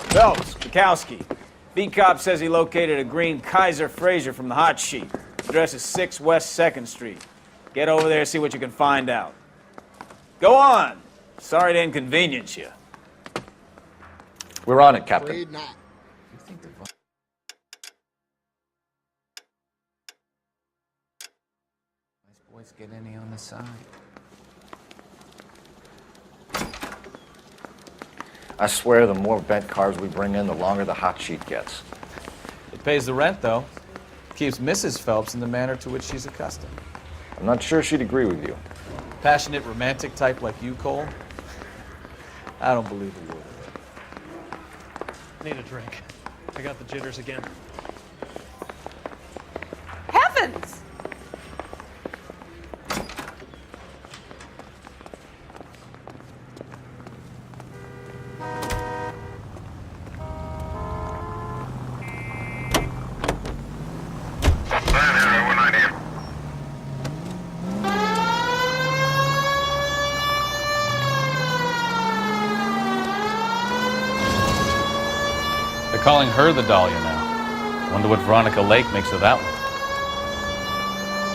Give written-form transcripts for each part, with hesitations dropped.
Phelps, Bekowsky. B-Cop says he located a green Kaiser Frazer from the hot sheet. Address is 6 West 2nd Street. Get over there, see what you can find out. Go on. Sorry to inconvenience you. We're on it, Captain. Afraid not. Nice boys get any on the side. I swear the more bent cars we bring in, the longer the hot sheet gets. It pays the rent, though. Keeps Mrs. Phelps in the manner to which she's accustomed. I'm not sure she'd agree with you. Passionate, romantic type like you, Cole? I don't believe a word of it. Need a drink. I got the jitters again. Heavens! They're calling her the Dahlia now. Wonder what Veronica Lake makes of that one.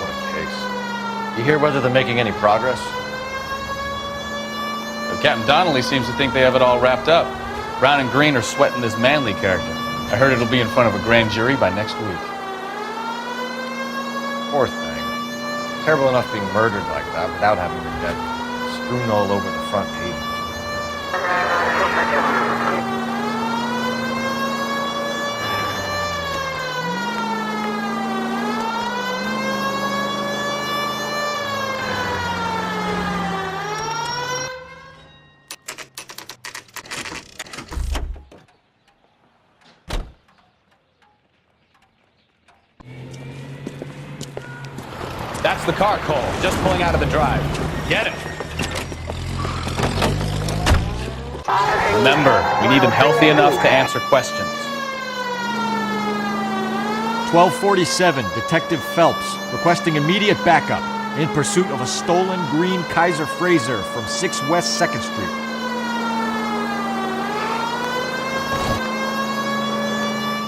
What a case. You hear whether they're making any progress? But Captain Donnelly seems to think they have it all wrapped up. Brown and Green are sweating this Manley character. I heard it'll be in front of a grand jury by next week. Poor thing. Terrible enough being murdered like that without having her dead strewn all over the front page. That's the car, Cole. Just pulling out of the drive. Get it. Remember, we need him healthy enough to answer questions. 1247, Detective Phelps, requesting immediate backup in pursuit of a stolen green Kaiser Frazer from 6 West 2nd Street.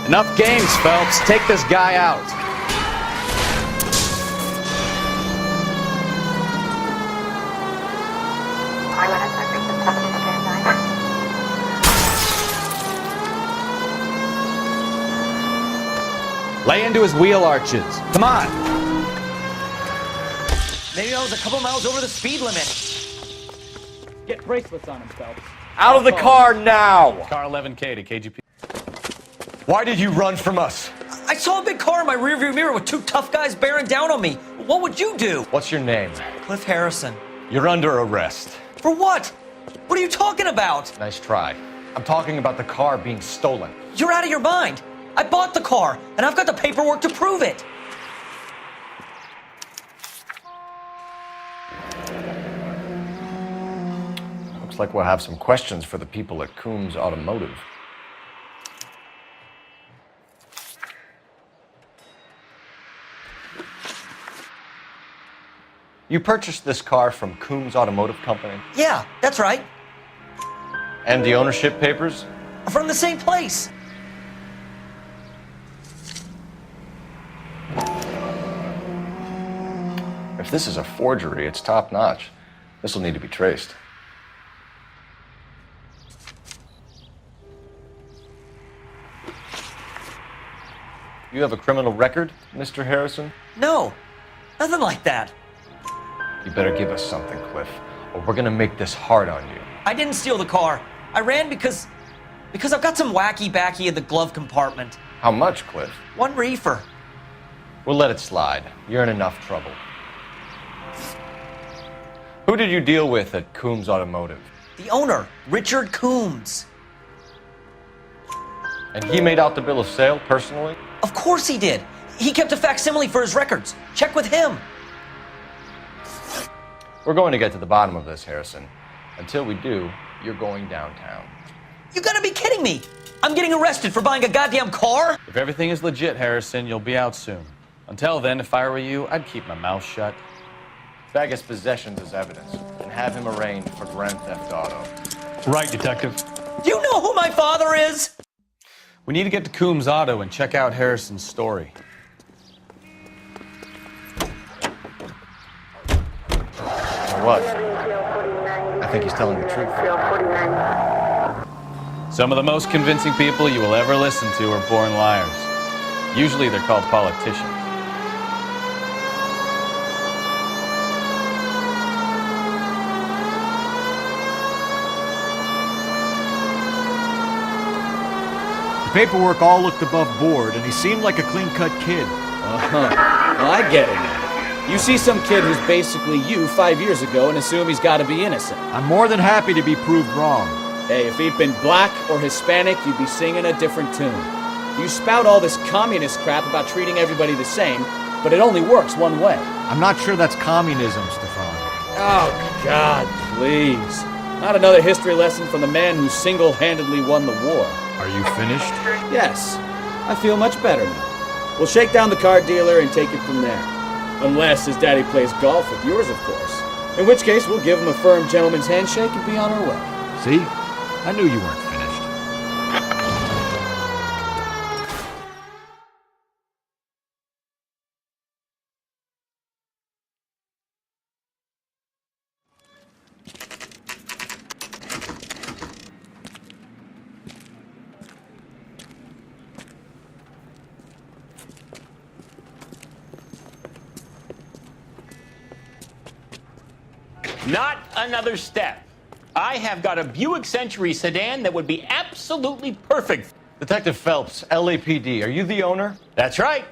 Enough games, Phelps. Take this guy out. Lay into his wheel arches. Come on. Maybe I was a couple miles over the speed limit. Get bracelets on him, Phelps. Out of the car now! Car 11K to KGP. Why did you run from us? I saw a big car in my rearview mirror with 2 tough guys bearing down on me. What would you do? What's your name? Cliff Harrison. You're under arrest. For what? What are you talking about? Nice try. I'm talking about the car being stolen. You're out of your mind. I bought the car, and I've got the paperwork to prove it. Looks like we'll have some questions for the people at Coombs Automotive. You purchased this car from Coombs Automotive Company? Yeah, that's right. And the ownership papers? From the same place. If this is a forgery, it's top-notch. This will need to be traced. You have a criminal record, Mr. Harrison? No, nothing like that. You better give us something, Cliff, or we're gonna make this hard on you. I didn't steal the car. I ran because I've got some wacky backy in the glove compartment. How much, Cliff? 1 reefer. We'll let it slide. You're in enough trouble. Who did you deal with at Coombs Automotive? The owner, Richard Coombs. And he made out the bill of sale personally? Of course he did. He kept a facsimile for his records. Check with him. We're going to get to the bottom of this, Harrison. Until we do, you're going downtown. You gotta be kidding me. I'm getting arrested for buying a goddamn car? If everything is legit, Harrison, you'll be out soon. Until then, if I were you, I'd keep my mouth shut. Bag his possessions as evidence and have him arraigned for grand theft auto. Right, Detective. Do you know who my father is? We need to get to Coombs Auto and check out Harrison's story. Or what? I think he's telling the truth. Some of the most convincing people you will ever listen to are born liars. Usually they're called politicians. The paperwork all looked above board, and he seemed like a clean-cut kid. Uh-huh. Well, I get it now. You see some kid who's basically you 5 years ago and assume he's got to be innocent. I'm more than happy to be proved wrong. Hey, if he'd been black or Hispanic, you'd be singing a different tune. You spout all this communist crap about treating everybody the same, but it only works one way. I'm not sure that's communism, Stefan. Oh, God, please. Not another history lesson from the man who single-handedly won the war. Are you finished? Yes, I feel much better now. We'll shake down the car dealer and take it from there. Unless his daddy plays golf with yours, of course. In which case, we'll give him a firm gentleman's handshake and be on our way. See? I knew you weren't finished. Not another step. I have got a Buick Century sedan that would be absolutely perfect. Detective Phelps, LAPD, are you the owner? That's right.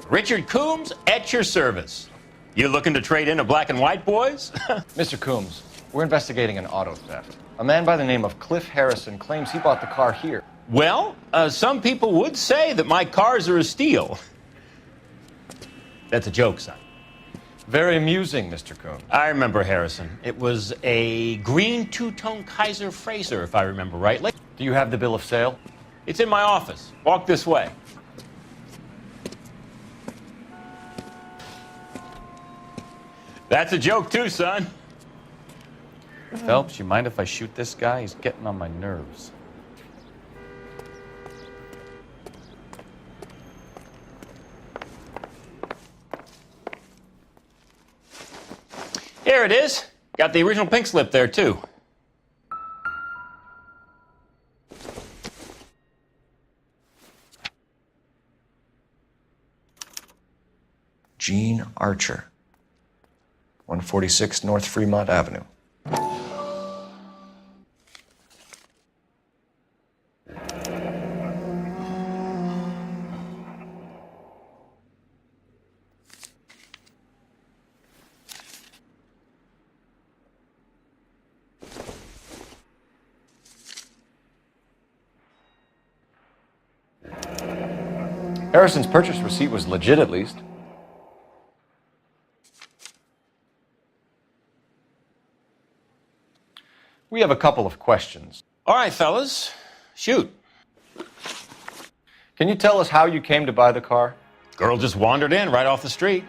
Richard Coombs at your service. You looking to trade in a black and white, boys? Mr. Coombs, we're investigating an auto theft. A man by the name of Cliff Harrison claims he bought the car here. Well, some people would say that my cars are a steal. That's a joke, son. Very amusing, Mr. Coombs. I remember Harrison. It was a green two-tone Kaiser Frazer, if I remember rightly. Do you have the bill of sale? It's in my office. Walk this way. That's a joke too, son. Phelps, you mind if I shoot this guy? He's getting on my nerves. Here it is. Got the original pink slip there, too. Gene Archer, 146 North Fremont Avenue. Harrison's purchase receipt was legit, at least. We have a couple of questions. All right, fellas. Shoot. Can you tell us how you came to buy the car? Girl just wandered in right off the street.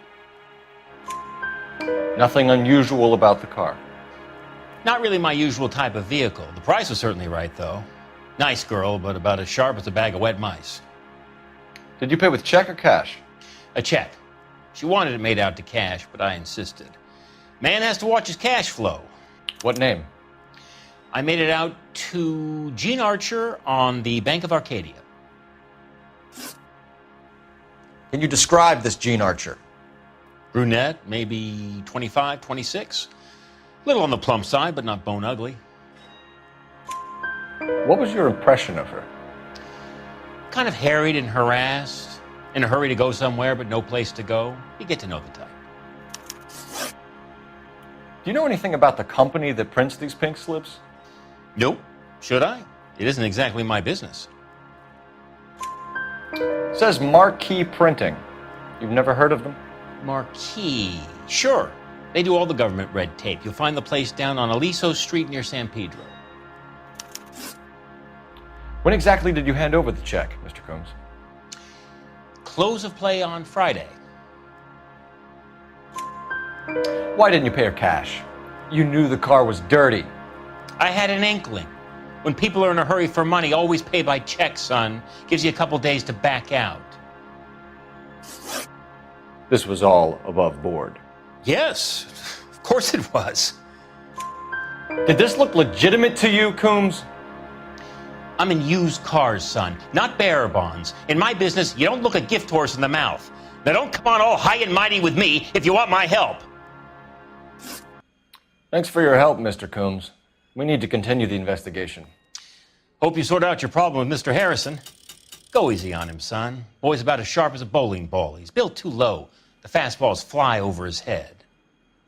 Nothing unusual about the car. Not really my usual type of vehicle. The price was certainly right, though. Nice girl, but about as sharp as a bag of wet mice. Did you pay with check or cash? A check. She wanted it made out to cash, but I insisted. Man has to watch his cash flow. What name? I made it out to Gene Archer on the Bank of Arcadia. Can you describe this Gene Archer? Brunette, maybe 25, 26. Little on the plump side, but not bone ugly. What was your impression of her? Kind of harried and harassed, in a hurry to go somewhere, but no place to go. You get to know the type. Do you know anything about the company that prints these pink slips? Nope. Should I? It isn't exactly my business. It says Marquee Printing. You've never heard of them? Marquee. Sure. They do all the government red tape. You'll find the place down on Aliso Street near San Pedro. When exactly did you hand over the check, Mr. Combs? Close of play on Friday. Why didn't you pay her cash? You knew the car was dirty. I had an inkling. When people are in a hurry for money, always pay by check, son. Gives you a couple days to back out. This was all above board. Yes, of course it was. Did this look legitimate to you, Combs? I'm in used cars, son, not bearer bonds. In my business, you don't look a gift horse in the mouth. Now don't come on all high and mighty with me if you want my help. Thanks for your help, Mr. Combs. We need to continue the investigation. Hope you sort out your problem with Mr. Harrison. Go easy on him, son. Boy's about as sharp as a bowling ball. He's built too low. The fastballs fly over his head.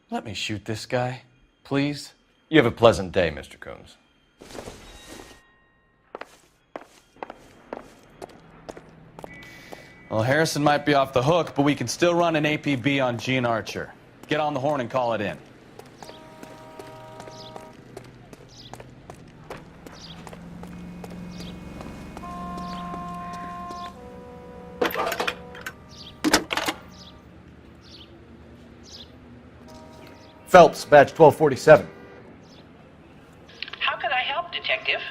Let me shoot this guy, please. You have a pleasant day, Mr. Combs. Well, Harrison might be off the hook, but we can still run an APB on Gene Archer. Get on the horn and call it in. Phelps, badge 1247. How can I help, Detective?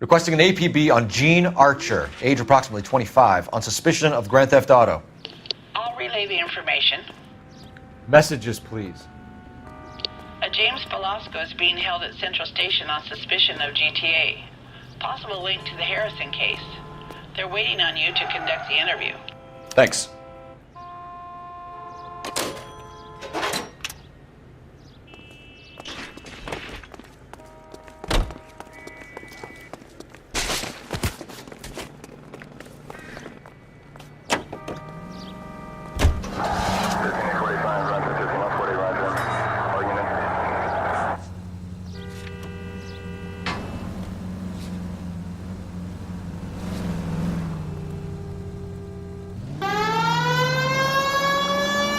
Requesting an APB on Gene Archer, age approximately 25, on suspicion of Grand Theft Auto. I'll relay the information. Messages, please. A James Velasco is being held at Central Station on suspicion of GTA. Possible link to the Harrison case. They're waiting on you to conduct the interview. Thanks.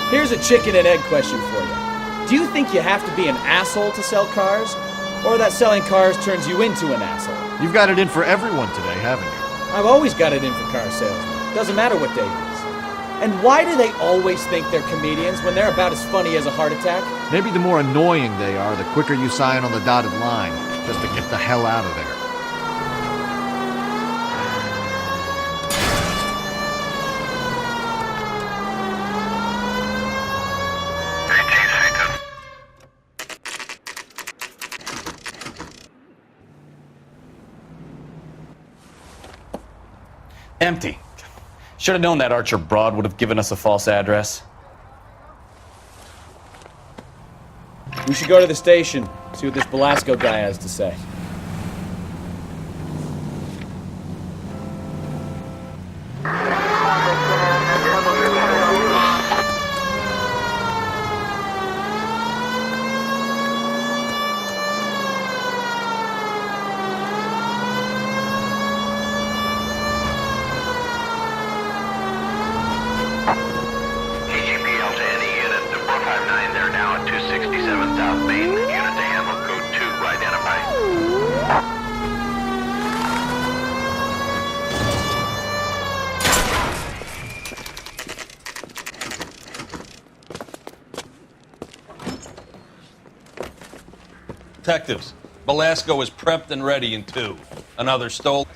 Here's a chicken and egg question for you. Do you think you have to be an asshole to sell cars? Or that selling cars turns you into an asshole? You've got it in for everyone today, haven't you? I've always got it in for car salesmen. Doesn't matter what day it is. And why do they always think they're comedians when they're about as funny as a heart attack? Maybe the more annoying they are, the quicker you sign on the dotted line, just to get the hell out of there. Empty. Should have known that Archer broad would have given us a false address. We should go to the station, see what this Velasco guy has to say. Detectives, Velasco is prepped and ready in 2. Another stole.